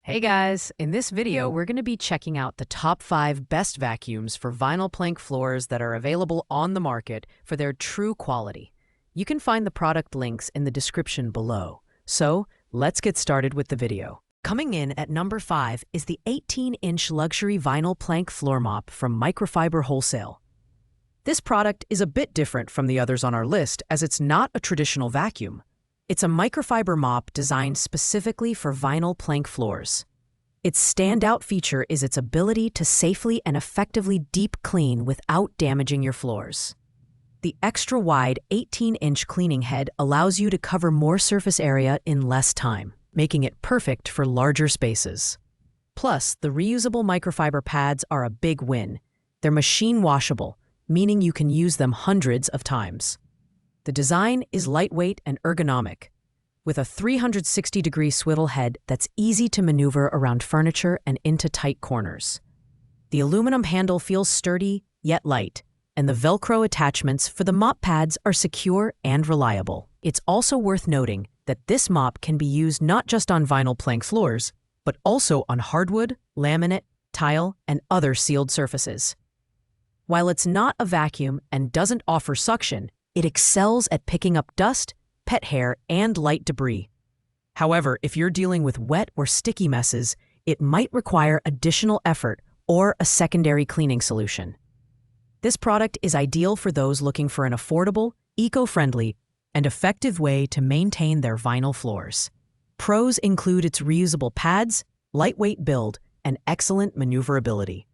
Hey guys, in this video we're going to be checking out the top 5 best vacuums for vinyl plank floors that are available on the market for their true quality. You can find the product links in the description below. So, let's get started with the video. Coming in at number 5 is the 18-inch luxury vinyl plank floor mop from Microfiber Wholesale. This product is a bit different from the others on our list as it's not a traditional vacuum. It's a microfiber mop designed specifically for vinyl plank floors. Its standout feature is its ability to safely and effectively deep clean without damaging your floors. The extra-wide 18-inch cleaning head allows you to cover more surface area in less time, making it perfect for larger spaces. Plus, the reusable microfiber pads are a big win. They're machine washable, meaning you can use them hundreds of times. The design is lightweight and ergonomic, with a 360-degree swivel head that's easy to maneuver around furniture and into tight corners. The aluminum handle feels sturdy yet light, and the Velcro attachments for the mop pads are secure and reliable. It's also worth noting that this mop can be used not just on vinyl plank floors, but also on hardwood, laminate, tile, and other sealed surfaces. While it's not a vacuum and doesn't offer suction, it excels at picking up dust, pet hair, and light debris. However, if you're dealing with wet or sticky messes, it might require additional effort or a secondary cleaning solution. This product is ideal for those looking for an affordable, eco-friendly, and effective way to maintain their vinyl floors. Pros include its reusable pads, lightweight build, and excellent maneuverability.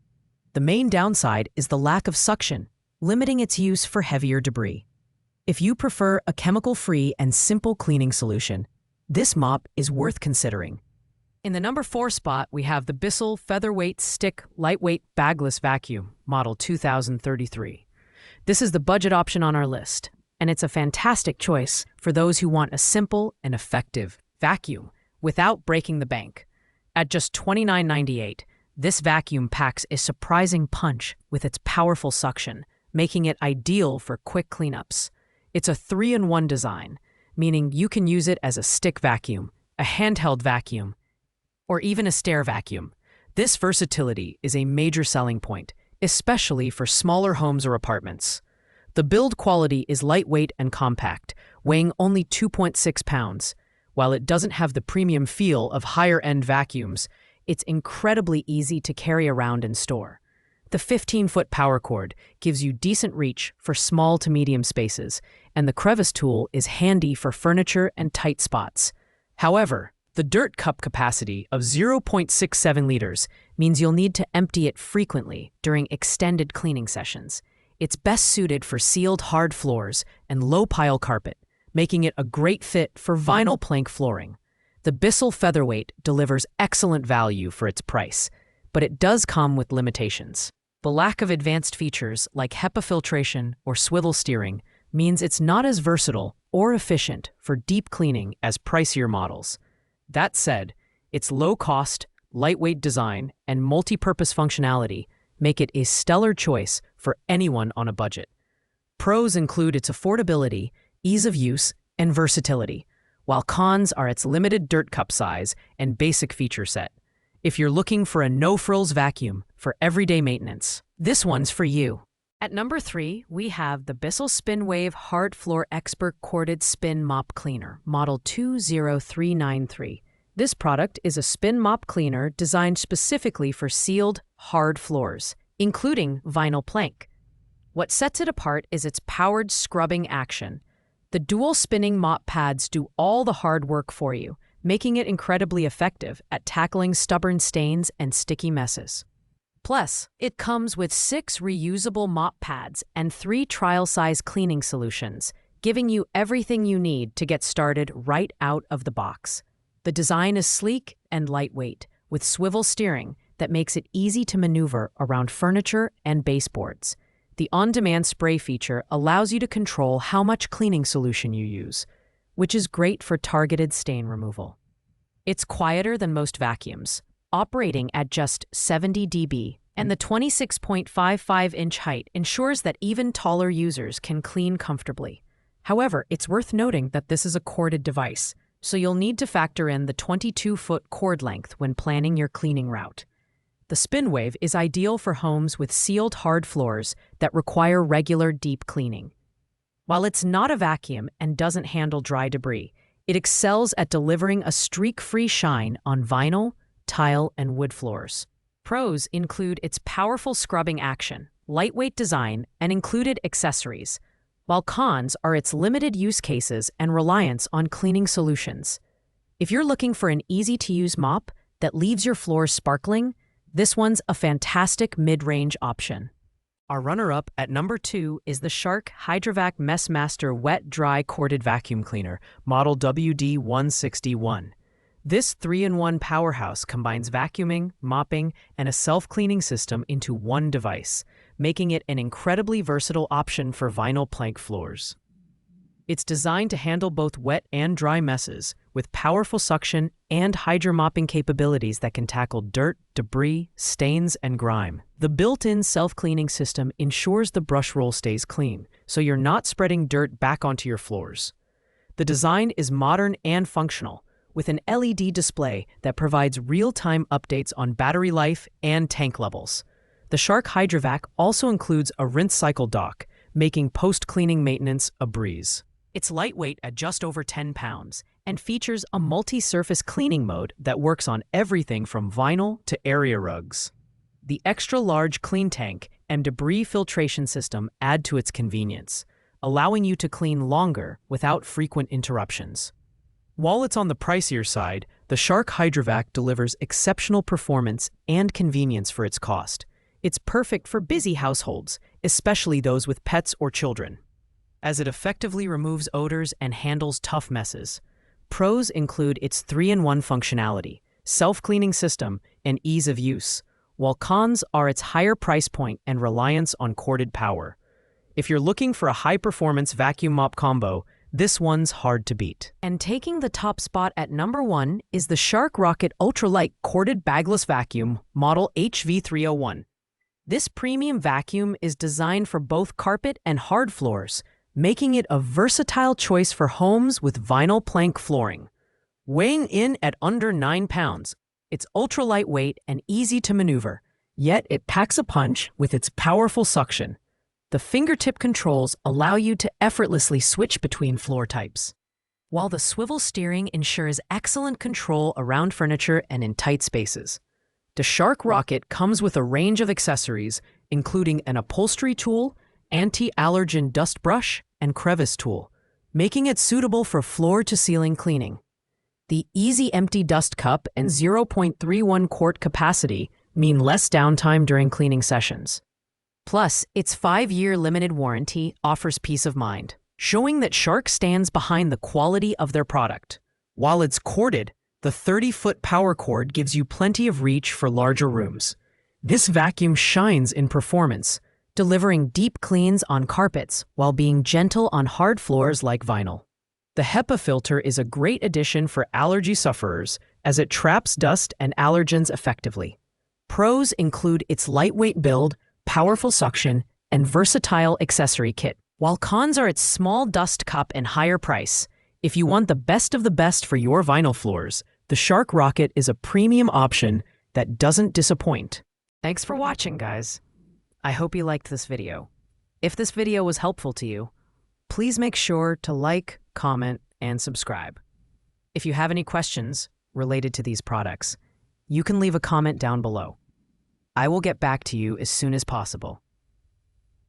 The main downside is the lack of suction, limiting its use for heavier debris. If you prefer a chemical-free and simple cleaning solution, this mop is worth considering. In the number 4 spot, we have the Bissell Featherweight Stick Lightweight Bagless Vacuum, Model 2033. This is the budget option on our list, and it's a fantastic choice for those who want a simple and effective vacuum without breaking the bank. At just $29.98, this vacuum packs a surprising punch with its powerful suction, making it ideal for quick cleanups. It's a 3-in-1 design, meaning you can use it as a stick vacuum, a handheld vacuum, or even a stair vacuum. This versatility is a major selling point, especially for smaller homes or apartments. The build quality is lightweight and compact, weighing only 2.6 pounds. While it doesn't have the premium feel of higher-end vacuums, it's incredibly easy to carry around and store. The 15-foot power cord gives you decent reach for small to medium spaces, and the crevice tool is handy for furniture and tight spots. However, the dirt cup capacity of 0.67 liters means you'll need to empty it frequently during extended cleaning sessions. It's best suited for sealed hard floors and low-pile carpet, making it a great fit for vinyl plank flooring. The Bissell Featherweight delivers excellent value for its price, but it does come with limitations. The lack of advanced features like HEPA filtration or swivel steering means it's not as versatile or efficient for deep cleaning as pricier models. That said, its low-cost, lightweight design and multi-purpose functionality make it a stellar choice for anyone on a budget. Pros include its affordability, ease of use, and versatility, while cons are its limited dirt cup size and basic feature set. If you're looking for a no-frills vacuum for everyday maintenance, this one's for you. At number 3, we have the Bissell SpinWave Hard Floor Expert Corded Spin Mop Cleaner, Model 20393. This product is a spin mop cleaner designed specifically for sealed, hard floors, including vinyl plank. What sets it apart is its powered scrubbing action. The dual spinning mop pads do all the hard work for you, making it incredibly effective at tackling stubborn stains and sticky messes. Plus, it comes with 6 reusable mop pads and 3 trial-size cleaning solutions, giving you everything you need to get started right out of the box. The design is sleek and lightweight, with swivel steering that makes it easy to maneuver around furniture and baseboards. The on-demand spray feature allows you to control how much cleaning solution you use, which is great for targeted stain removal. It's quieter than most vacuums, operating at just 70 dB, and the 26.55-inch height ensures that even taller users can clean comfortably. However, it's worth noting that this is a corded device, so you'll need to factor in the 22-foot cord length when planning your cleaning route. The SpinWave is ideal for homes with sealed hard floors that require regular deep cleaning. While it's not a vacuum and doesn't handle dry debris, it excels at delivering a streak-free shine on vinyl, tile, and wood floors. Pros include its powerful scrubbing action, lightweight design, and included accessories, while cons are its limited use cases and reliance on cleaning solutions. If you're looking for an easy-to-use mop that leaves your floors sparkling, this one's a fantastic mid-range option. Our runner-up at number 2 is the Shark HydroVac MessMaster Wet-Dry Corded Vacuum Cleaner, model WD161. This 3-in-1 powerhouse combines vacuuming, mopping, and a self-cleaning system into one device, making it an incredibly versatile option for vinyl plank floors. It's designed to handle both wet and dry messes, with powerful suction and hydro-mopping capabilities that can tackle dirt, debris, stains, and grime. The built-in self-cleaning system ensures the brush roll stays clean, so you're not spreading dirt back onto your floors. The design is modern and functional, with an LED display that provides real-time updates on battery life and tank levels. The Shark HydroVac also includes a rinse cycle dock, making post-cleaning maintenance a breeze. It's lightweight at just over 10 pounds and features a multi-surface cleaning mode that works on everything from vinyl to area rugs. The extra-large clean tank and debris filtration system add to its convenience, allowing you to clean longer without frequent interruptions. While it's on the pricier side, the Shark HydroVac delivers exceptional performance and convenience for its cost. It's perfect for busy households, especially those with pets or children, as it effectively removes odors and handles tough messes. Pros include its 3-in-1 functionality, self-cleaning system, and ease of use, while cons are its higher price point and reliance on corded power. If you're looking for a high-performance vacuum mop combo, this one's hard to beat. And taking the top spot at number 1 is the Shark Rocket Ultralight Corded Bagless Vacuum, model HV301. This premium vacuum is designed for both carpet and hard floors, making it a versatile choice for homes with vinyl plank flooring. Weighing in at under 9 pounds, it's ultra lightweight and easy to maneuver, yet it packs a punch with its powerful suction. The fingertip controls allow you to effortlessly switch between floor types, while the swivel steering ensures excellent control around furniture and in tight spaces. The Shark Rocket comes with a range of accessories, including an upholstery tool, anti-allergen dust brush, and crevice tool, making it suitable for floor-to-ceiling cleaning. The easy empty dust cup and 0.31 quart capacity mean less downtime during cleaning sessions. Plus, its 5-year limited warranty offers peace of mind, showing that Shark stands behind the quality of their product. While it's corded, the 30-foot power cord gives you plenty of reach for larger rooms. This vacuum shines in performance, delivering deep cleans on carpets while being gentle on hard floors like vinyl. The HEPA filter is a great addition for allergy sufferers as it traps dust and allergens effectively. Pros include its lightweight build, powerful suction, and versatile accessory kit, while cons are its small dust cup and higher price. If you want the best of the best for your vinyl floors, the Shark Rocket is a premium option that doesn't disappoint. Thanks for watching, guys. I hope you liked this video. If this video was helpful to you, please make sure to like, comment, and subscribe. If you have any questions related to these products, you can leave a comment down below. I will get back to you as soon as possible.